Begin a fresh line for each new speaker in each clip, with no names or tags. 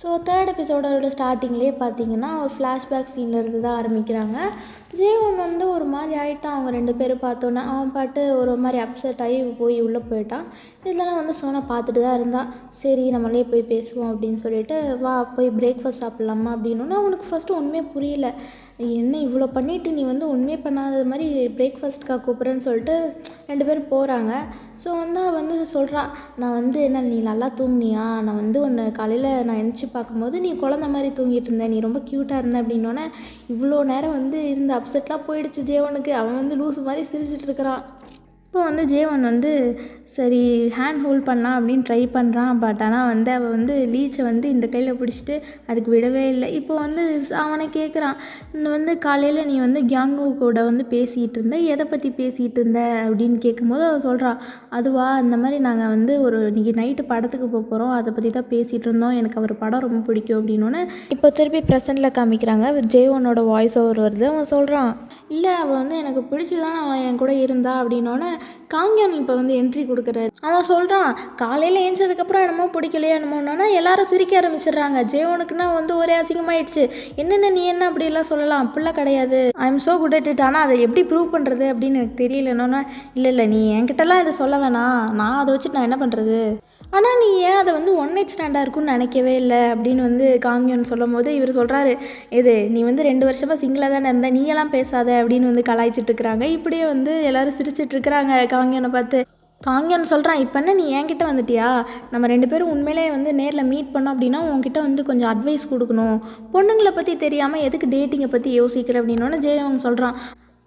So third எபிசோடோட ஸ்டார்டிங்லேயே பார்த்தீங்கன்னா ஒரு ஃப்ளாஷ்பேக் சீன்லேருந்து தான் ஆரம்பிக்கிறாங்க. ஜேவன் வந்து ஒரு மாதிரி ஆகிட்டான். அவங்க 2 பேரும் பார்த்தோன்னே அவன் பாட்டு ஒரு மாதிரி அப்செட் ஆகி போய் உள்ளே போயிட்டான். இதெல்லாம் வந்து சோனா பார்த்துட்டு தான் இருந்தான். சரி நம்மளே போய் பேசுவோம் அப்படின்னு சொல்லிட்டு, வா போய் பிரேக்ஃபாஸ்ட் சாப்பிட்லாமா அப்படின்னோன்னா அவனுக்கு ஃபஸ்ட்டு ஒன்றுமே புரியல. என்ன இவ்வளோ பண்ணிவிட்டு நீ வந்து ஒன்றுமே பண்ணாத மாதிரி பிரேக்ஃபாஸ்ட்காக கூப்பிட்றேன்னு சொல்லிட்டு 2 பேரும் போகிறாங்க. ஸோ வந்து அவள் வந்து சொல்கிறா, நான் வந்து என்ன நீ நல்லா தூங்குனியா, நான் வந்து உன்னை காலையில் நான் எந்திரிச்சு பார்க்கும்போது நீ குழந்த மாதிரி தூங்கிட்டு இருந்த, நீ ரொம்ப க்யூட்டாக இருந்த அப்படின்னோடனே இவ்வளோ நேரம் வந்து இருந்த அப்செட்லாம் போயிடுச்சு ஜேவனுக்கு. அவன் வந்து லூஸ் மாதிரி சிரிச்சிட்டு இருக்கிறான். இப்போ வந்து ஜேவன் வந்து சரி ஹேண்ட் ஹோல்ட் பண்ணலாம் அப்படின்னு ட்ரை பண்ணுறான். பட் ஆனால் வந்து அவள் வந்து லீச்சை வந்து இந்த கையில் பிடிச்சிட்டு அதுக்கு விடவே இல்லை. இப்போ வந்து அவனை கேட்குறான், வந்து காலையில் நீ வந்து கியாங்கு கூட வந்து பேசிகிட்டு இருந்த, எதை பற்றி பேசிகிட்டு இருந்த அப்படின்னு கேட்கும்போது அவள் சொல்கிறான், அதுவா இந்த மாதிரி நாங்கள் வந்து ஒரு இன்றைக்கி நைட்டு படத்துக்கு போகிறோம், அதை பற்றி தான் பேசிகிட்டு இருந்தோம், எனக்கு அவர் படம் ரொம்ப பிடிக்கும் அப்படின்னோடனே இப்போ திருப்பி ப்ரெசென்ட்டில் காமிக்கிறாங்க. ஜேவனோட வாய்ஸ் ஓவர் வருது. அவன் சொல்கிறான், இல்லை அவள் வந்து எனக்கு பிடிச்சி தானே அவன் என் கூட இருந்தா அப்படின்னோடனே காங்கியன் இப்போ வந்து என்ட்ரி கொடுக்குறாரு. அவன் சொல்கிறான், காலையில் ஏஞ்சதுக்கப்புறம் என்னமோ பிடிக்கலையோ என்னமோன்னா எல்லாரும் சிரிக்க ஆரம்பிச்சிடுறாங்க. ஜேவனுக்குன்னா வந்து ஒரே அசிங்கமாயிடுச்சு. என்னென்ன நீ என்ன அப்படிலாம் சொல்லலாம், அப்படிலாம் கிடையாது, I am so good at it, ஆனால் அதை எப்படி ப்ரூவ் பண்ணுறது அப்படின்னு எனக்கு தெரியலன்னொன்னா, இல்லை நீ என்கிட்டலாம் இதை சொல்ல வேணாம், நான் அதை வச்சுட்டு நான் என்ன பண்ணுறது, ஆனால் நீ ஏன் அதை வந்து ஒன் நைட் ஸ்டாண்டாக இருக்குன்னு நினைக்கவே இல்லை அப்படின்னு வந்து காங்கியன் சொல்லும் போது இவர் சொல்கிறாரு, நீ வந்து 2 வருஷமாக சிங்கிளாக தானே இருந்த, நீயெல்லாம் பேசாத அப்படின்னு வந்து கலாய்ச்சிட்டு இருக்கிறாங்க. இப்படியே வந்து எல்லோரும் சிரிச்சிட்டு இருக்கிறாங்க காங்கியனை பார்த்து. காங்கியன் சொல்கிறான், இப்போ என்ன நீ என்கிட்ட வந்துட்டியா, நம்ம 2 பேரும் உண்மையிலே வந்து நேரில் மீட் பண்ணோம் அப்படின்னா உங்ககிட்ட வந்து கொஞ்சம் அட்வைஸ் கொடுக்கணும், பொண்ணுங்களை பற்றி தெரியாமல் எதுக்கு டேட்டிங்கை பற்றி யோசிக்கிற அப்படின்னோடனே ஜெயவன் சொல்கிறான்,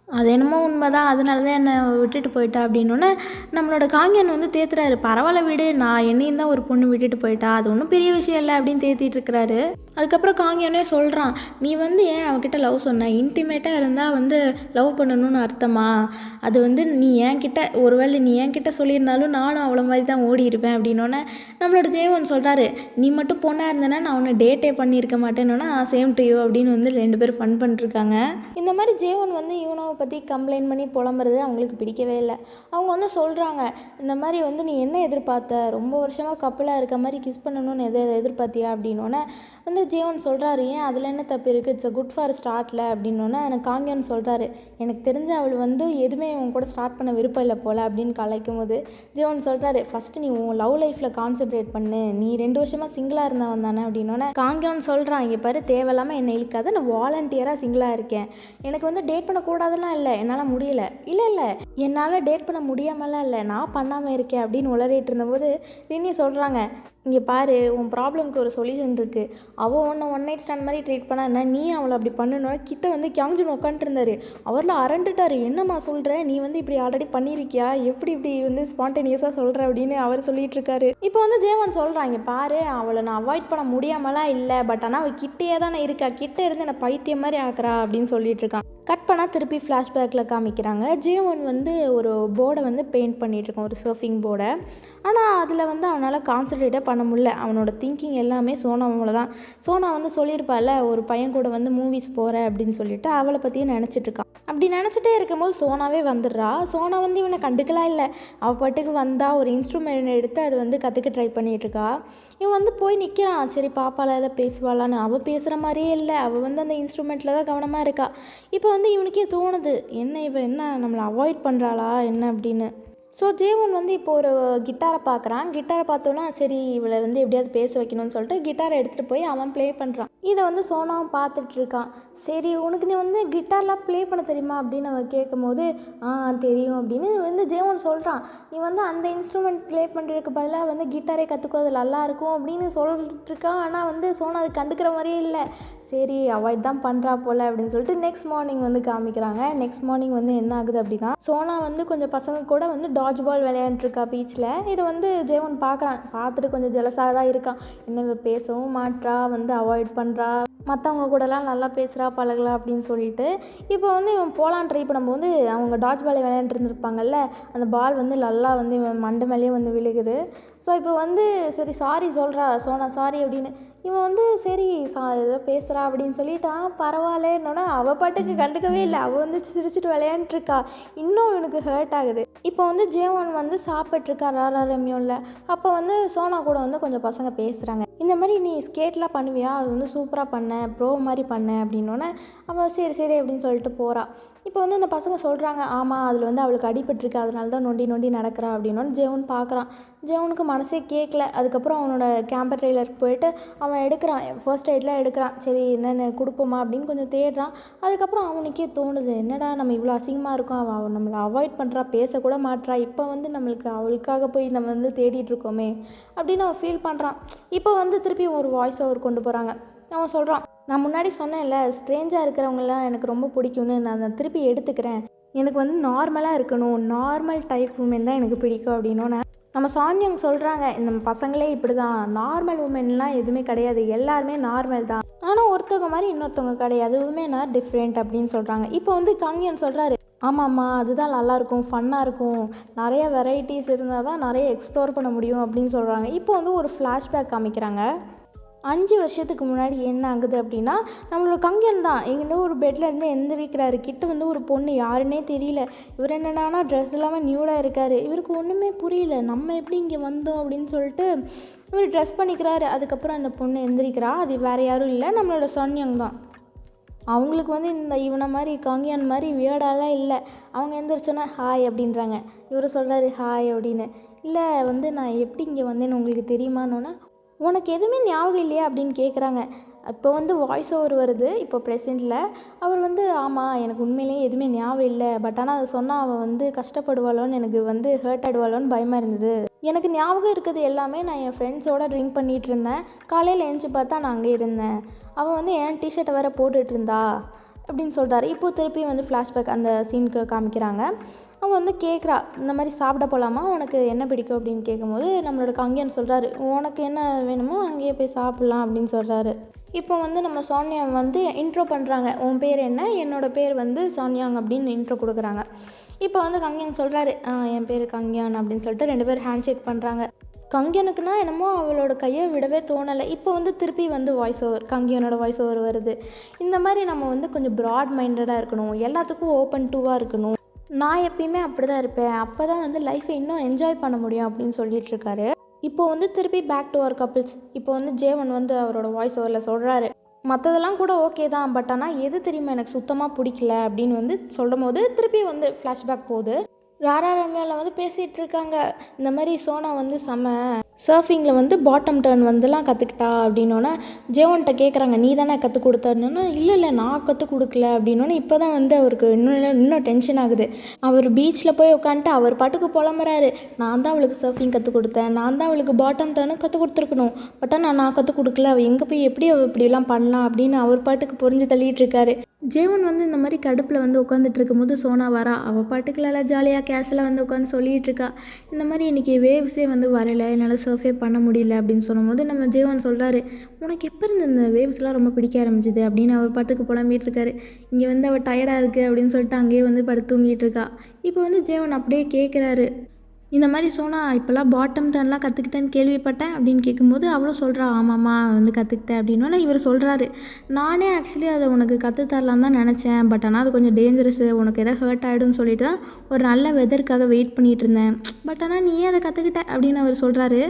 அது என்னமோ உண்மைதான், அதனால தான் என்னை விட்டுட்டு போயிட்டா அப்படின்னோடனே நம்மளோட காங்கியன் வந்து தேத்துறாரு, பரவாயில்ல விடு, நான் என்னையும் தான் ஒரு பொண்ணு விட்டுட்டு போயிட்டா, அது ஒன்றும் பெரிய விஷயம் இல்லை அப்படின்னு தேத்திட்டு இருக்கிறாரு. அதுக்கப்புறம் காங்கியனே சொல்கிறான், நீ வந்து ஏன் அவகிட்ட லவ் சொன்ன, இன்டிமேட்டாக இருந்தால் வந்து லவ் பண்ணணும்னு அர்த்தமா, அது வந்து நீ என்கிட்ட ஒருவேளை நீ என்கிட்ட சொல்லியிருந்தாலும் நானும் அவ்வளோ மாதிரி தான் ஓடி இருப்பேன் அப்படின்னோடனே நம்மளோட ஜேவன் சொல்கிறாரு, நீ மட்டும் பொண்ணாக இருந்தேன்னா நான் உன்னை டேட்டே பண்ணியிருக்க மாட்டேன்னொன்னா சேம் டு யூ அப்படின்னு வந்து 2 பேரும் ஃபன் பண்ணிருக்காங்க. இந்த மாதிரி ஜேவன் வந்து யூனோவை பற்றி கம்ப்ளைண்ட் பண்ணி புலம்புறது அவங்களுக்கு பிடிக்கவே இல்லை. அவங்க வந்து சொல்கிறாங்க, இந்த மாதிரி வந்து நீ என்ன எதிர்பார்த்த, ரொம்ப வருஷமாக கப்பலாக இருக்க மாதிரி கிஸ் பண்ணணும்னு எதிர்பார்த்தியா அப்படின்னோடனே வந்து ஜேவன் சொல்கிறாரு, ஏன் அதில் என்ன தப்பு இருக்குது, இட்ஸ் அ குட் ஃபார் ஸ்டார்ட்டில் அப்படின்னோடனே எனக்கு காங்கியன் சொல்கிறாரு, எனக்கு தெரிஞ்ச அவள் வந்து எதுவுமே உன் கூட ஸ்டார்ட் பண்ண விருப்பம் இல்லை போல் அப்படின்னு கலைக்கும் போது ஜேவன் சொல்கிறாரு, ஃபஸ்ட்டு நீ உன் லவ் லைஃப்பில் கான்சென்ட்ரேட் பண்ணு, நீ 2 வருஷமாக சிங்கிளாக இருந்தவன் தானே அப்படின்னோடனே காங்கியன் சொல்கிறான், இங்கே பாரு தேவையில்லாமல் என்னை இழுக்காத, நான் வாலண்டியராக சிங்கிளாக இருக்கேன், எனக்கு வந்து டேட் பண்ணக்கூடாதுலாம் இல்லை, என்னால் முடியல, இல்லை என்னால் டேட் பண்ண முடியாமலாம் இல்லை, நான் பண்ணாமல் இருக்கேன் அப்படின்னு உளறிட்டு இருந்தபோது ரினி சொல்கிறாங்க, இங்கே பாரு உன் ப்ராப்ளம்க்கு ஒரு சொல்யூஷன் இருக்குது, அவள் ஒன்று ஒன் நைட் ஸ்டாண்ட் மாதிரி ட்ரீட் பண்ணா நீ அவளை அப்படி பண்ணணும். கிட்ட வந்து கியாங்ஜுன் உட்காந்துருந்தாரு, அவரில் அரண்டுட்டார், என்னம்மா சொல்கிற, நீ வந்து இப்படி ஆல்ரெடி பண்ணியிருக்கியா, எப்படி இப்படி வந்து ஸ்பான்டேனியஸாக சொல்கிற அப்படின்னு அவர் சொல்லிட்டு இருக்காரு. இப்போ வந்து ஜேவன் சொல்கிறாங்க, பாரு அவளை நான் அவாய்ட் பண்ண முடியாமலாம் இல்லை, பட் ஆனால் அவள் கிட்டேயே தானே இருக்கா, கிட்டே இருந்து என்னை பைத்தியம் மாதிரி ஆக்குறா அப்படின்னு சொல்லிட்டு இருக்கான். கட் பண்ணால் திருப்பி ஃப்ளாஷ்பேக்கில் காமிக்கிறாங்க. ஜேவன் வந்து ஒரு போர்டை வந்து பெயிண்ட் பண்ணிகிட்ருக்கான், ஒரு சர்ஃபிங் போர்டை. ஆனால் அதில் வந்து அவனால் கான்சன்ட்ரேட்டாக பண்ண முடியல, அவனோட திங்கிங் எல்லாமே சோனாவோட தான். சோனா வந்து சொல்லியிருப்பாள், ஒரு பையன் கூட வந்து மூவிஸ் போகிற அப்படின்னு சொல்லிட்டு அவளை பற்றியும் நினச்சிட்ருக்கான். அப்படி நினச்சிட்டே இருக்கும்போது சோனாவே வந்துடுறா. சோனா வந்து இவனை கண்டுக்கலாம் இல்லை, அவள் பாட்டுக்கு வந்தால் ஒரு இன்ஸ்ட்ருமெண்ட் எடுத்து அதை வந்து கற்றுக்க ட்ரை பண்ணிகிட்ருக்கா. இவன் வந்து போய் நிற்கிறான், சரி பாப்பால எதை பேசுவாளான்னு. அவள் பேசுகிற மாதிரியே இல்லை, அவள் வந்து அந்த இன்ஸ்ட்ருமெண்ட்டில் தான் கவனமாக இருக்கா. இப்போ வந்து இவனுக்கே தோணுது, இவன் என்ன நம்மளை அவாய்ட் பண்ணுறாளா என்ன அப்படின்னு. ஸோ ஜேவன் வந்து இப்போ ஒரு கிட்டாரை பார்க்குறான். கிட்டாரை பார்த்தோன்னா சரி இவளை வந்து எப்படியாவது பேச வைக்கணும்னு சொல்லிட்டு கிட்டாரை எடுத்துகிட்டு போய் அவன் ப்ளே பண்ணுறான். இதை வந்து சோனாவும் பார்த்துட்ருக்கான். சரி உனக்கு நீ வந்து கிட்டார்லாம் ப்ளே பண்ண தெரியுமா அப்படின்னு அவன் கேட்கும் போது தெரியும் அப்படின்னு வந்து ஜேவன் சொல்கிறான். நீ வந்து அந்த இன்ஸ்ட்ருமெண்ட் ப்ளே பண்ணுறதுக்கு பதிலாக வந்து கிட்டாரே கற்றுக்கோ, அது நல்லாயிருக்கும் அப்படின்னு சொல்லிட்டுருக்கான். ஆனால் வந்து சோனா அது கண்டுக்கிற மாதிரியே இல்லை. சரி அவாய்ட் தான் பண்ணுறா போல் அப்படின்னு சொல்லிட்டு நெக்ஸ்ட் மார்னிங் வந்து காமிக்கிறாங்க. நெக்ஸ்ட் மார்னிங் வந்து என்ன ஆகுது அப்படின்னா, சோனா வந்து கொஞ்சம் பசங்க கூட வந்து டாட்ஜ் பால் விளையாண்டுருக்கா பீச்சில். இதை வந்து ஜேவன் பார்க்குறான். பார்த்துட்டு கொஞ்சம் ஜெலஸாக தான் இருக்கான். என்ன பேசவும் மாட்றா, வந்து அவாய்ட் பண்ணுறா, மற்றவங்க கூடலாம் நல்லா பேசுகிறா பழகலாம் அப்படின்னு சொல்லிட்டு. இப்போ வந்து இவன் போகலான்னு ட்ரை பண்ணும்போது அவங்க டாட்ஜ் பால் விளையாண்டுருந்துருப்பாங்கல்ல, அந்த பால் வந்து நல்லா வந்து இவன் மண்டை மேலேயே வந்து விழுகுது. ஸோ இப்போ வந்து சரி சாரி சொல்கிறா சோனா, சாரி அப்படின்னு. இவன் வந்து சரி ஏதோ பேசுகிறா அப்படின்னு சொல்லிட்டான். பரவாயில்லன்னொன்னே அவள் பாட்டுக்கு கண்டுக்கவே இல்லை, அவள் வந்து சிரிச்சிட்டு விளையாண்டுருக்கா. இன்னும் இவனுக்கு ஹர்ட் ஆகுது. இப்போ வந்து ஜேவன் வந்து சாப்பிட்ருக்கா ராரா ரெமியோவில். அப்போ வந்து சோனா கூட வந்து கொஞ்சம் பசங்க பேசுகிறாங்க. இந்த மாதிரி நீ ஸ்கேட்லாம் பண்ணுவியா, அது வந்து சூப்பராக பண்ண, ப்ரோ மாதிரி பண்ண அப்படின்னோடனே அவள் சரி சரி அப்படின்னு சொல்லிட்டு போகிறா. இப்போ வந்து அந்த பசங்க சொல்கிறாங்க, ஆமாம் அதில் வந்து அவளுக்கு அடிபட்டிருக்கு, அதனால தான் நொண்டி நொண்டி நடக்கிறா அப்படின்னோன்னு ஜெயோன் பார்க்குறான். ஜெயோனுக்கு மனசே கேட்கல. அதுக்கப்புறம் அவனோட கேம்பர் ட்ரெய்லருக்கு போயிட்டு அவன் எடுக்கிறான், ஃபர்ஸ்ட் எய்ட்லாம் எடுக்கிறான். சரி என்னென்ன கொடுப்போமா அப்படின்னு கொஞ்சம் தேடுறான். அதுக்கப்புறம் அவனுக்கே தோணுது, என்னடா நம்ம இவ்வளோ அசிங்கமாக இருக்கோம், அவள் நம்மளை அவாய்ட் பண்ணுறா, பேசக்கூட மாட்றா, இப்போ வந்து நம்மளுக்கு அவளுக்காக போய் நம்ம வந்து தேடிட்டு இருக்கோமே அப்படின்னு அவன் ஃபீல் பண்ணுறான். இப்போ வந்து திருப்பி ஒரு வாய்ஸ் ஓவர் கொண்டு போகிறாங்க. அவன் சொல்கிறான், நான் முன்னாடி சொன்னேன்ல ஸ்ட்ரேஞ்சாக இருக்கிறவங்களாம் எனக்கு ரொம்ப பிடிக்கும்னு, நான் அதை திருப்பி எடுத்துக்கிறேன். எனக்கு வந்து நார்மலாக இருக்கணும், நார்மல் டைப் உமன் தான் எனக்கு பிடிக்கும் அப்படின்னோன்னே நம்ம சான்யங் சொல்கிறாங்க, இந்த பசங்களே இப்படி தான், நார்மல் உமன்லாம் எதுவுமே கிடையாது, எல்லாருமே நார்மல் தான், ஆனால் ஒருத்தவங்க மாதிரி இன்னொருத்தவங்க கிடையாது, உமன் ஆர் டிஃப்ரெண்ட் அப்படின்னு சொல்கிறாங்க. இப்போ வந்து கங்யன் சொல்கிறாரு, ஆமாம்மா அதுதான் நல்லாயிருக்கும், ஃபன்னாக இருக்கும், நிறைய வெரைட்டிஸ் இருந்தால் தான் நிறைய எக்ஸ்ப்ளோர் பண்ண முடியும் அப்படின்னு சொல்கிறாங்க. இப்போ வந்து ஒரு ஃப்ளாஷ்பேக் காமிக்கிறாங்க. 5 வருஷத்துக்கு முன்னாடி என்ன ஆகுது அப்படின்னா, நம்மளோட கங்கன் தான் எங்கன்னா ஒரு பெட்லேருந்து எந்திரிக்கிறாரு. கிட்ட வந்து ஒரு பொண்ணு யாருன்னே தெரியல. இவர் என்னடானா ட்ரெஸ் இல்லாமல் நியூடாக இருக்கார். இவருக்கு ஒன்றுமே புரியல, நம்ம எப்படி இங்கே வந்தோம் அப்படின்னு சொல்லிட்டு இவர் ட்ரெஸ் பண்ணிக்கிறாரு. அதுக்கப்புறம் அந்த பொண்ணு எந்திரிக்கிறா. அது வேறு யாரும் இல்லை, நம்மளோட சொன்யங் தான். அவங்களுக்கு வந்து இந்த இவனை மாதிரி காங்கியான் மாதிரி வியர்டாலாம் இல்லை. அவங்க எந்திரிச்சோன்னா ஹாய் அப்படின்றாங்க. இவர் சொல்கிறாரு ஹாய் அப்படின்னு. இல்லை வந்து நான் எப்படி இங்கே வந்தேன்னு உங்களுக்கு தெரியுமான்னொன்னே, உனக்கு எதுவுமே ஞாபகம் இல்லையா அப்படின்னு கேட்குறாங்க. இப்போ வந்து வாய்ஸ் ஓவர் வருது. இப்போ ப்ரெசென்ட்டில் அவர் வந்து ஆமாம் எனக்கு உண்மையிலேயே எதுவுமே ஞாபகம் இல்லை, பட் ஆனால் அதை சொன்னால் அவள் வந்து கஷ்டப்படுவாளோன்னு, எனக்கு வந்து ஹர்ட் ஆகிடுவாளோன்னு பயமாக இருந்தது. எனக்கு ஞாபகம் இருக்குது எல்லாமே, நான் என் ஃப்ரெண்ட்ஸோடு ட்ரிங்க் பண்ணிகிட்டு இருந்தேன். காலையில் எழுந்துச்சி பார்த்தா நான் அங்கே இருந்தேன். அவள் வந்து என் டிஷர்ட்டை வேறு போட்டுட்டு இருந்தா அப்படின்னு சொல்கிறாரு. இப்போது திருப்பி வந்து ஃப்ளாஷ்பேக் அந்த சீனுக்கு காமிக்கிறாங்க. அவன் வந்து கேட்குறா, இந்த மாதிரி சாப்பிட போகலாமா, உனக்கு என்ன பிடிக்கும் அப்படின்னு கேட்கும்போது நம்மளோட கங்கன் சொல்கிறாரு, உனக்கு என்ன வேணுமோ அங்கேயே போய் சாப்பிட்லாம் அப்படின்னு சொல்கிறாரு. இப்போ வந்து நம்ம சோனியா வந்து இன்ட்ரோ பண்ணுறாங்க, உன் பேர் என்ன, என்னோடய பேர் வந்து சோனியாங் அப்படின்னு இன்ட்ரோ கொடுக்குறாங்க. இப்போ வந்து கங்யான் சொல்கிறாரு, என் பேர் கங்யான் அப்படின்னு சொல்லிட்டு 2 பேர் ஹேண்ட் ஷேக் பண்ணுறாங்க. கங்யனுக்குன்னா என்னமோ அவளோட கையை விடவே தோணலை. இப்போ வந்து திருப்பி வந்து வாய்ஸ் ஓவர், கங்யனோட வாய்ஸ் ஓவர் வருது. இந்த மாதிரி நம்ம வந்து கொஞ்சம் ப்ராட் மைண்டடாக இருக்கணும், எல்லாத்துக்கும் ஓப்பன் டூவாக இருக்கணும், நான் எப்பயுமே அப்படி தான் இருப்பேன், அப்போ தான் வந்து லைஃப்பை இன்னும் என்ஜாய் பண்ண முடியும் அப்படின்னு சொல்லிட்டு இருக்காரு. இப்போ வந்து திருப்பி பேக் டு அவர் கப்பிள்ஸ். இப்போ வந்து ஜேவன் வந்து அவரோட வாய்ஸ் ஓவரில் சொல்கிறாரு, மற்றதெல்லாம் கூட ஓகே தான், பட் ஆனால் எது தெரியுமா எனக்கு சுத்தமாக பிடிக்கல அப்படின்னு வந்து சொல்லும் போது திருப்பி வந்து ஃப்ளாஷ்பேக் போகுது. ராரா ரம்யாவில் வந்து பேசிகிட்டு இருக்காங்க, இந்த மாதிரி சோனா வந்து சர்ஃபிங்கில் வந்து பாட்டம் டர்ன் வந்துலாம் கற்றுக்கிட்டா அப்படின்னோடனே ஜேவன்கிட்ட கேட்குறாங்க, நீ தானே கற்றுக் கொடுத்தோன்னா, இல்லை இல்லை நான் கற்றுக் கொடுக்கல அப்படின்னோடனே இப்போ தான் வந்து அவருக்கு இன்னும் டென்ஷன் ஆகுது. அவர் பீச்சில் போய் உட்காந்துட்டு அவர் பாட்டுக்கு புலம்புறாரு, நான் தான் அவளுக்கு சர்ஃபிங் கற்றுக் கொடுத்தேன், நான் தான் அவளுக்கு பாட்டம் டர்னும் கற்றுக் கொடுத்துருக்கணும், பட் ஆனால் நான் கற்றுக் கொடுக்கல, அவள் எங்கே போய் எப்படி அவள் இப்படிலாம் பண்ணலாம் அப்படின்னு அவர் பாட்டுக்கு புரிஞ்சு தள்ளிட்டு இருக்காரு. ஜேவன் வந்து இந்த மாதிரி கடுப்பில் வந்து உட்காந்துட்டு இருக்கும்போது சோனா வரா. அவள் பாட்டுக்குள்ள ஜாலியாக கேஷில் வந்து உட்காந்து சொல்லிகிட்டு இருக்கா, இந்த மாதிரி இன்றைக்கி வேவ்ஸே வந்து வரலை, என்னால் சர்ஃபே பண்ண முடியல அப்படின்னு சொல்லும்போது நம்ம ஜேவன் சொல்கிறாரு, உனக்கு எப்போ இருந்து இந்த வேவ்ஸ்லாம் ரொம்ப பிடிக்க ஆரம்பிச்சிது அப்படின்னு அவர் பாட்டுக்கு புலம்பிகிட்டு இருக்காரு. இங்கே வந்து அவள் டயர்டாக இருக்குது அப்படின்னு சொல்லிட்டு அங்கேயே வந்து படுத்து தூங்கிட்டு இருக்கா. இப்போ வந்து ஜேவன் அப்படியே கேட்குறாரு, இந்த மாதிரி சோனா இப்போல்லாம் பாட்டம் டர்ன்லாம் கற்றுக்கிட்டேன்னு கேள்விப்பட்டேன் அப்படின்னு கேட்கும்போது அவளும் சொல்கிறா, ஆமாம்மா வந்து கற்றுக்கிட்டேன் அப்படின்னோடனே இவர் சொல்கிறாரு, நானே ஆக்சுவலி அதை உனக்கு கற்றுத்தரலான்னு தான் நினச்சேன், பட் ஆனால் அது கொஞ்சம் டேஞ்சரஸு, உனக்கு எதாவது ஹர்ட் ஆகிடும்னு சொல்லிட்டு தான் ஒரு நல்ல வெதருக்காக வெயிட் பண்ணிகிட்டு இருந்தேன், பட் ஆனால் நீயே அதை கற்றுக்கிட்ட அப்படின்னு அவர் சொல்கிறாரு.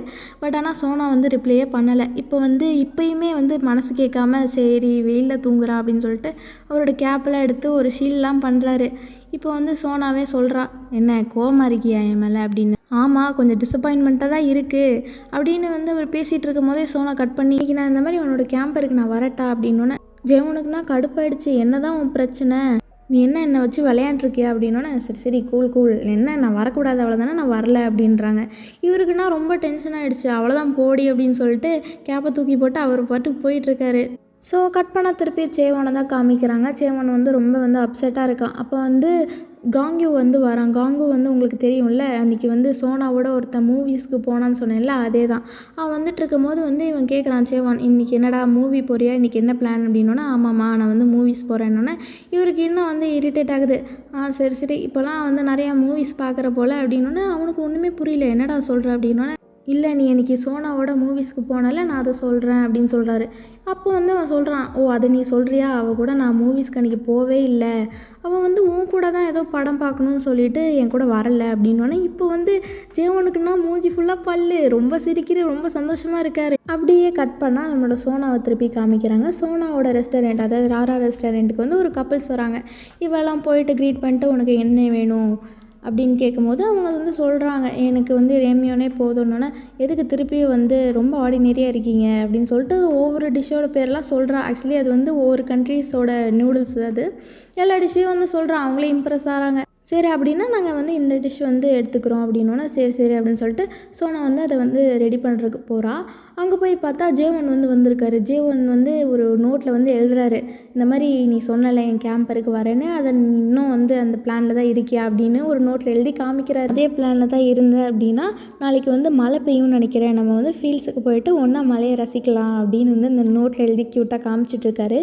பட் ஆனால் சோனா வந்து ரிப்ளையே பண்ணலை. இப்போ வந்து இப்போயுமே வந்து மனசு கேட்காம சரி வெயிலில் தூங்குறா அப்படின்னு சொல்லிட்டு அவரோட கேப்பெல்லாம் எடுத்து ஒரு ஷீல்லாம் பண்ணுறாரு. இப்போ வந்து சோனாவே சொல்கிறா, என்ன கோவமாக இருக்கியா என் மேலே அப்படின்னு. ஆமாம் கொஞ்சம் டிசப்பாயின்மெண்ட்டாக தான் இருக்குது அப்படின்னு வந்து அவர் பேசிகிட்டு இருக்கும் போதே சோனா கட் பண்ணி, நான் இந்த மாதிரி உன்னோட கேம்பருக்கு நான் வரட்டா அப்படின்னோன்னே ஜெவனுக்குனா கடுப்பாயிடுச்சு, என்ன தான் உன் பிரச்சனை, நீ என்ன என்னை வச்சு விளையாண்டுருக்கியா அப்படின்னோன்னே சரி சரி கூல் கூல், என்ன நான் வரக்கூடாது அவ்வளோதானே, நான் வரல அப்படின்றாங்க. இவருக்குன்னா ரொம்ப டென்ஷன் ஆகிடுச்சு, அவ்வளோதான் போடி அப்படின்னு சொல்லிட்டு கேப்பை தூக்கி போட்டு அவர் பாட்டுக்கு போயிட்டுருக்காரு. ஸோ கட் பண்ண திருப்பி சேவனை தான் காமிக்கிறாங்க. சேவன் வந்து ரொம்ப வந்து அப்செட்டாக இருக்கான். அப்போ வந்து காங்கு வந்து வரான். காங்கு வந்து உங்களுக்கு தெரியும்ல, அன்றைக்கி வந்து சோனாவோட ஒருத்தன் மூவிஸ்க்கு போனான்னு சொன்னேன்ல, அதே தான். அவன் வந்துட்டு இருக்கும்போது வந்து இவன் கேட்குறான் சேவான், இன்றைக்கி என்னடா மூவி போறியா, இன்றைக்கி என்ன பிளான் அப்படின்னோன்னா, ஆமாம்மா நான் வந்து மூவிஸ் போகிறேன்னொன்னே இவருக்கு இன்னும் வந்து இரிட்டேட் ஆகுது. சரி சரி இப்போலாம் வந்து நிறையா மூவிஸ் பார்க்குற போல் அப்படின்னோன்னே அவனுக்கு ஒன்றுமே புரியல, என்னடா சொல்கிற அப்படின்னோன்னே இல்லை நீ அன்றைக்கி சோனாவோட மூவிஸ்க்கு போனால நான் அதை சொல்கிறேன் அப்படின்னு சொல்கிறாரு. அப்போ வந்து அவன் சொல்கிறான், ஓ அதை நீ சொல்கிறியா, அவள் கூட நான் மூவிஸ்க்கு அன்றைக்கி போவே இல்லை, அவன் வந்து உன் கூட தான் ஏதோ படம் பார்க்கணுன்னு சொல்லிட்டு என் கூட வரலை அப்படின்னோடனே இப்போ வந்து ஜெயவனுக்குன்னா மூஞ்சி ஃபுல்லாக பல்லு, ரொம்ப சிரிக்கிற, ரொம்ப சந்தோஷமாக இருக்கார். அப்படியே கட் பண்ணால் நம்மளோட சோனாவை திருப்பி காமிக்கிறாங்க. சோனாவோட ரெஸ்டாரண்ட், அதாவது ராரா ரெஸ்டாரண்ட்டுக்கு வந்து ஒரு கப்பிள்ஸ் வராங்க. இவெல்லாம் போயிட்டு க்ரீட் பண்ணிட்டு உனக்கு என்ன வேணும் அப்படின்னு கேட்கும்போது அவங்க வந்து சொல்கிறாங்க, எனக்கு வந்து ரேமியோனே போதும்னோன்னே, எதுக்கு திருப்பியும் வந்து ரொம்ப ஆர்டினரியாக இருக்கீங்க அப்படின்னு சொல்லிட்டு ஒவ்வொரு டிஷ்ஷோட பேர்லாம் சொல்கிறா. ஆக்சுவலி அது வந்து ஒவ்வொரு கண்ட்ரீஸோட நூடுல்ஸ், அது எல்லா டிஷ்ஷையும் வந்து சொல்கிறான். அவங்களே இம்ப்ரெஸ் ஆகிறாங்க. சரி அப்படின்னா நாங்கள் வந்து இந்த டிஷ் வந்து எடுத்துக்கிறோம் அப்படின்னோன்னா, சரி சரி அப்படின்னு சொல்லிட்டு சோனா வந்து அதை வந்து ரெடி பண்ணுறதுக்கு போகிறா. அங்கே போய் பார்த்தா ஜேவன் வந்து வந்திருக்காரு. ஜேவன் வந்து ஒரு நோட்டில் வந்து எழுதுறாரு, இந்த மாதிரி நீ சொன்னல என் கேம்பருக்கு வரேன்னு, அதை இன்னும் வந்து அந்த பிளானில் தான் இருக்கியா அப்படின்னு ஒரு நோட்டில் எழுதி காமிக்கிறார். அதே பிளானில் தான் இருந்தேன் அப்படின்னா நாளைக்கு வந்து மழை பெய்யும்னு நினைக்கிறேன், நம்ம வந்து ஃபீல்ட்ஸுக்கு போயிட்டு ஒன்றா மழையை ரசிக்கலாம் அப்படின்னு வந்து இந்த நோட்டில் எழுதி க்யூட்டாக காமிச்சிட்ருக்காரு.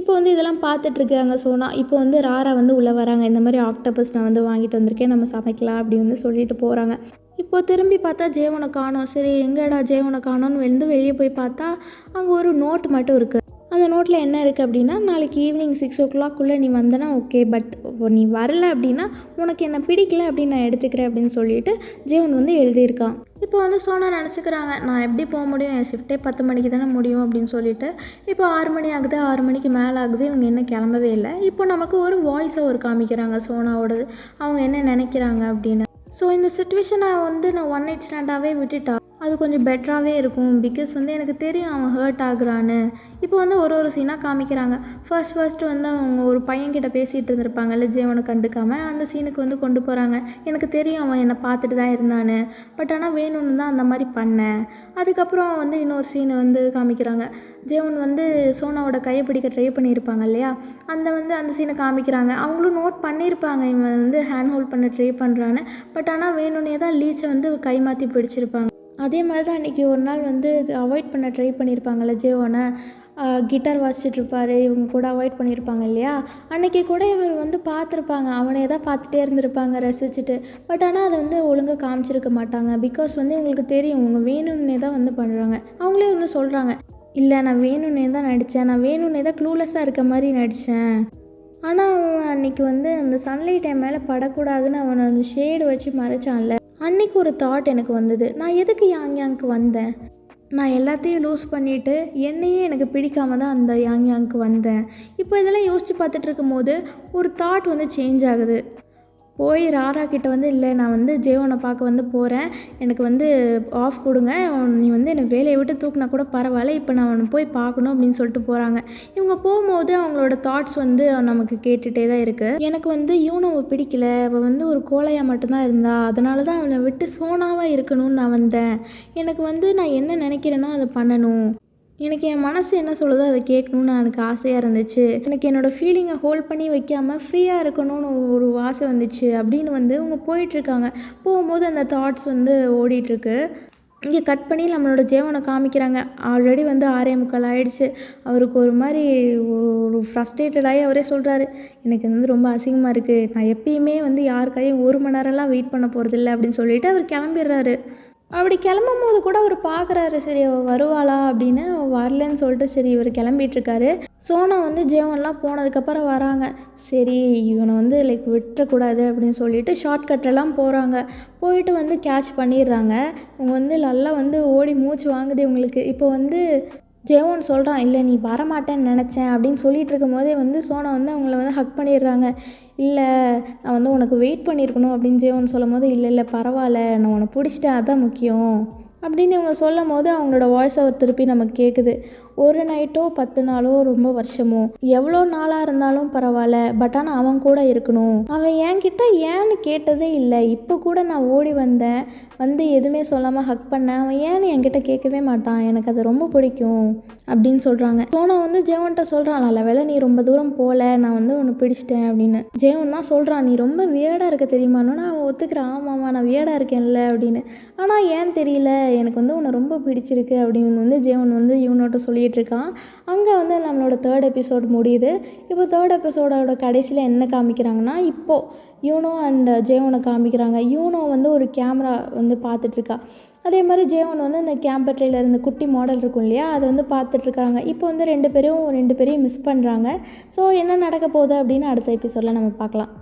இப்போ வந்து இதெல்லாம் பார்த்துட்ருக்காங்க சோனா. இப்போ வந்து ராரா வந்து உள்ளே வராங்க. இந்த மாதிரி ஆக்டோபஸ் நான் வந்து வாங்கிட்டு வந்திருக்கேன், நம்ம சமைக்கலாம் அப்படி வந்து சொல்லிட்டு போகிறாங்க. இப்போ திரும்பி பார்த்தா ஜேவனை காணோம். சரி எங்கடா ஜேவனை காணோன்னு வந்து வெளியே போய் பார்த்தா அங்கே ஒரு நோட் மட்டும் இருக்குது. அந்த நோட்டில் என்ன இருக்குது அப்படின்னா, நாளைக்கு ஈவினிங் 6 o'clock நீ வந்தனா ஓகே, பட் நீ வரல அப்படின்னா உனக்கு என்ன பிடிக்கல அப்படின்னு நான் எடுத்துக்கிறேன் அப்படின்னு சொல்லிட்டு ஜேவன் வந்து எழுதியிருக்கான். இப்போ வந்து சோனா நினச்சிக்கிறாங்க, நான் எப்படி போக முடியும், என் ஷிஃப்ட்டே 10 மணிக்கு தானே முடியும் அப்படின்னு சொல்லிட்டு. இப்போ 6 மணி ஆகுது, 6 மணிக்கு மேலே ஆகுது, இவங்க இன்னும் கிளம்பவே இல்லை. இப்போ நமக்கு ஒரு வாய்ஸ் ஓவர் காமிக்கிறாங்க சோனாவோடது, அவங்க என்ன நினைக்கிறாங்க அப்படின்னு. ஸோ இந்த சுச்சுவேஷனை வந்து நான் ஒன் நைட் ஸ்டாண்டாகவே விட்டுட்டா அது கொஞ்சம் பெட்டராகவே இருக்கும். பிகாஸ் வந்து எனக்கு தெரியும் அவன் ஹர்ட் ஆகுறான்னு. இப்போ வந்து ஒரு சீனாக காமிக்கிறாங்க. ஃபர்ஸ்ட் வந்து அவங்க ஒரு பையன்கிட்ட பேசிகிட்டு இருந்திருப்பாங்கல்ல, ஜீவனை கண்டுக்காமல் அந்த சீனுக்கு வந்து கொண்டு போகிறாங்க. எனக்கு தெரியும் அவன் என்னை பார்த்துட்டு தான் இருந்தான்னு, பட் ஆனால் வேணும்னு தான் அந்த மாதிரி பண்ணேன். அதுக்கப்புறம் வந்து இன்னொரு சீனை வந்து காமிக்கிறாங்க. ஜீவன் வந்து சோனாவோட கையை பிடிக்க ட்ரை பண்ணியிருப்பாங்க இல்லையா, அந்த சீனை காமிக்கிறாங்க. அவங்களும் நோட் பண்ணியிருப்பாங்க இவன் வந்து ஹேண்ட் ஹோல்ட் பண்ண ட்ரை பண்ணுறான்னு, பட் ஆனால் வேணும்னே தான் லீச்சை வந்து கை மாற்றி பிடிச்சிருப்பாங்க. அதே மாதிரி தான் அன்றைக்கி ஒரு நாள் வந்து அவாய்ட் பண்ண ட்ரை பண்ணியிருப்பாங்கள்ல ஜேவனை, கிட்டார் வாசிச்சுட்ருப்பார், இவங்க கூட அவாய்ட் பண்ணியிருப்பாங்க இல்லையா, அன்றைக்கி கூட இவர் வந்து பார்த்துருப்பாங்க, அவனே தான் பார்த்துட்டே இருந்திருப்பாங்க ரசிச்சுட்டு. பட் ஆனால் அதை வந்து ஒழுங்காக காமிச்சிருக்க மாட்டாங்க. பிகாஸ் வந்து இவங்களுக்கு தெரியும் இவங்க வேணும்னே தான் வந்து பண்ணுறாங்க. அவங்களே வந்து சொல்கிறாங்க, இல்லை நான் வேணும்னே தான் நடித்தேன், நான் வேணும்னே தான் க்ளூலெஸ்ஸாக இருக்க மாதிரி நடித்தேன். ஆனால் அவன் அன்றைக்கி வந்து அந்த சன்லைட் என் மேலே படக்கூடாதுன்னு அவனை அந்த ஷேடு வச்சு மறைச்சான்ல, அன்றைக்கி ஒரு தாட் எனக்கு வந்தது, நான் எதுக்கு யாங்யாங்க்கு வந்தேன், நான் எல்லாத்தையும் லூஸ் பண்ணிவிட்டு என்னையே எனக்கு பிடிக்காம தான் அந்த யாங்யாங்க்கு வந்தேன். இப்போ இதெல்லாம் யோசித்து பார்த்துட்டு இருக்கும்போது ஒரு தாட் வந்து சேஞ்ச் ஆகுது. போய் ராரா கிட்ட வந்து, இல்லை நான் வந்து ஜேவனை பார்க்க வந்து போகிறேன், எனக்கு வந்து ஆஃப் கொடுங்க, நீ வந்து என்னை வேலையை விட்டு தூக்கினா கூட பரவாயில்ல, இப்போ நான் அவனை போய் பார்க்கணும் அப்படின்னு சொல்லிட்டு போகிறாங்க. இவங்க போகும்போது அவங்களோட தாட்ஸ் வந்து நமக்கு கேட்டுகிட்டே தான் இருக்குது. எனக்கு வந்து யூனோவை பிடிக்கல, அவள் வந்து ஒரு கோழையாக மட்டும்தான் இருந்தா, அதனால தான் அவளை விட்டு சோனாவாக இருக்கணும்னு நான் வந்தேன். எனக்கு வந்து நான் என்ன நினைக்கிறேனோ அதை பண்ணணும், எனக்கு என் மனசு என்ன சொல்லுதோ அதை கேட்கணுன்னு எனக்கு ஆசையாக இருந்துச்சு, எனக்கு என்னோடய ஃபீலிங்கை ஹோல்ட் பண்ணி வைக்காமல் ஃப்ரீயாக இருக்கணும்னு ஒரு ஆசை வந்துச்சு அப்படின்னு வந்து அவங்க போயிட்டுருக்காங்க. போகும்போது அந்த தாட்ஸ் வந்து ஓடிட்டுருக்கு. இங்கே கட் பண்ணி நம்மளோட ஜேவனை காமிக்கிறாங்க. ஆல்ரெடி வந்து 6:45 ஆகிடுச்சு. அவருக்கு ஒரு மாதிரி ஒரு ஃப்ரஸ்ட்ரேட்டடாகி அவரே சொல்கிறாரு, எனக்கு வந்து ரொம்ப அசிங்கமாக இருக்குது, நான் எப்பயுமே வந்து யாருக்காயும் 1 மணி நேரம்லாம் வெயிட் பண்ண போகிறதில்ல அப்படின்னு சொல்லிட்டு அவர் கிளம்பிடுறாரு. அப்படி கிளம்பும் போது கூட அவர் பார்க்குறாரு, சரி அவள் வருவாளா அப்படின்னு. அவள் வரலன்னு சொல்லிட்டு சரி இவர் கிளம்பிட்டுருக்காரு. சோனா வந்து ஜேவன்லாம் போனதுக்கப்புறம் வராங்க. சரி இவனை வந்து விட்டுறக்கூடாது அப்படின்னு சொல்லிட்டு ஷார்ட்கட்லலாம் போகிறாங்க. போயிட்டு வந்து கேட்ச் பண்ணிடுறாங்க. இவங்க வந்து நல்லா வந்து ஓடி மூச்சு வாங்குது இவங்களுக்கு. இப்போ வந்து ஜேவன் சொல்கிறான், இல்லை நீ வரமாட்டேன்னு நினச்சேன் அப்படின்னு சொல்லிட்டு இருக்கும்போதே வந்து சோனா வந்து அவங்கள வந்து ஹக் பண்ணிடுறாங்க. இல்லை நான் வந்து உனக்கு வெயிட் பண்ணியிருக்கணும் அப்படின்னு ஜேவன் சொல்லும் போது, இல்லை பரவாயில்ல, நான் உன்னை பிடிச்சிட்டேன், அதுதான் முக்கியம் அப்படின்னு இவங்க சொல்லும் போது அவங்களோட வாய்ஸ் அவர் திருப்பி நமக்கு கேட்குது. ஒரு நைட்டோ 10 நாளோ ரொம்ப வருஷமோ எவ்வளோ நாளாக இருந்தாலும் பரவாயில்ல, பட் ஆனால் அவன் கூட இருக்கணும். அவன் என்கிட்ட ஏன்னு கேட்டதே இல்லை. இப்போ கூட நான் ஓடி வந்தேன், வந்து எதுவுமே சொல்லாமல் ஹக் பண்ணேன், அவன் ஏன்னு என்கிட்ட கேட்கவே மாட்டான், எனக்கு அது ரொம்ப பிடிக்கும் அப்படின்னு சொல்கிறாங்க. சோனா வந்து ஜேவன்கிட்ட சொல்கிறான், நல்ல வேலை நீ ரொம்ப தூரம் போகல, நான் வந்து உன்னை பிடிச்சிட்டேன் அப்படின்னு. ஜேவன் தான் சொல்கிறான், நீ ரொம்ப வியர்டாக இருக்க தெரியுமான்னு. அவன் ஒத்துக்கிறான், ஆமாம்மா நான் வியர்டாக இருக்கேன்ல அப்படின்னு. ஆனால் ஏன் தெரியல, எனக்கு வந்து உன்னை ரொம்ப பிடிச்சிருக்கு அப்படின்னு வந்து ஜேவன் வந்து இவனோட்ட சொல்லி ஓடிட்டுருக்கான். அங்கே வந்து நம்மளோட 3rd எபிசோட் முடியுது. இப்போ 3rd எபிசோடோட கடைசியில் என்ன காமிக்கிறாங்கன்னா, இப்போது யூனோ அண்ட் ஜேயோனை காமிக்கிறாங்க. யூனோ வந்து ஒரு கேமரா வந்து பார்த்துட்ருக்கா. அதே மாதிரி ஜேயோன் வந்து அந்த கேம்பட்ரியில் இருந்த குட்டி மாடல் இருக்கும் இல்லையா, அதை வந்து பார்த்துட்ருக்காங்க. இப்போ வந்து ரெண்டு பேரையும் மிஸ் பண்ணுறாங்க. ஸோ என்ன நடக்க போகுது அப்படின்னு அடுத்த எபிசோடில் நம்ம பார்க்கலாம்.